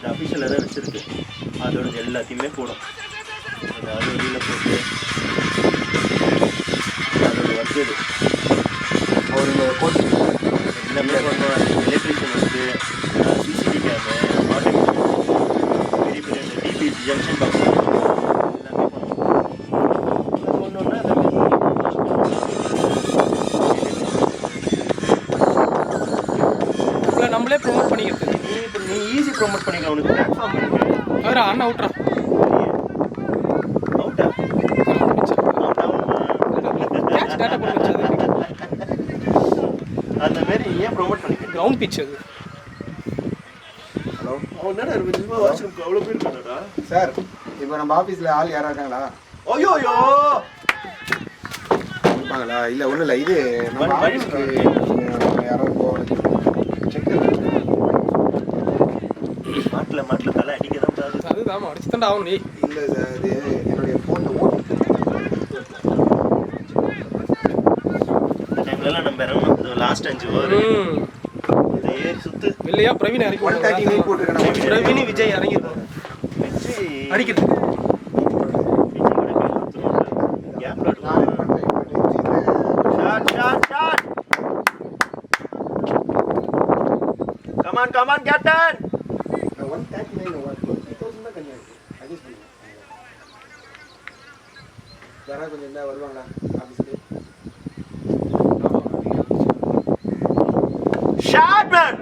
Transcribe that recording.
அஃபிஷியலாக தான் வச்சுருக்கு. அதோட எல்லாத்தையுமே போடும். அது வெளியில் போட்டு அதோட ஒர்க் இது ஒரு போட்டு எல்லாமே பண்ணுவாங்க. Electrician work, CCTV game, automation, பெரிய பெரிய இந்த டிபி ஜங்ஷன் பாக்ஸ் எல்லாமே பண்ணுவோம். ஒன்று ஒன்றா இல்லை நம்மளே ப்ரொமோட் பண்ணிக்கிறது. நீ ஈஸி ப்ரொமோட் பண்ணிக்கலாம். உனக்கு பிளாட்ஃபார்ம் இருக்குது. வேறு அண்ணா அவுட்ரா அவுட்டா கேட்ச் டேட்டா போட்டு வச்சது அந்த மாதிரி ஏன் ப்ரொமோட் பண்ணிக்க கிரவுண்ட் பிச் அது. ஹலோ அவன் என்ன நிஜமா வாஷ்ரூம்க்கு அவ்வளோ பேர் பண்ணடா சார். இப்போ நம்ம ஆஃபீஸில் ஆள் யாராக இருக்காங்களா? ஐயோயோ இருப்பாங்களா? இல்லை ஒன்றும் இல்லை. இது நம்ம வழி ஆஃபீஸ்க்கு யாரோ செக் மாட்டில் தலை அடிக்க தான் கூடாது. அதுதான் அடிச்சு தாண்டா ஆகணும். நீ இல்லை சார், இது என்னுடைய ஃபோனில் ஓட்டு இந்த டைம்லலாம் நம்ம இறங்கணும். லாஸ்ட் 5 ஓவர் இதை ஏறி சுத்து. இல்லையா பிரவீன் இறக்கி 139 போட்டிருக்கேன். பிரவீன் விஜய் இறங்கிருக்கோம் அடிக்கிறது. Come on, Captain! 139 20,000 தான் கம்மியாக இருக்குது. அட்ஜஸ்ட் பண்ணுங்க. யாராவது கொஞ்சம் இருந்தால் வருவாங்களா ஆஃபீஸ்க்கு? Shot, man!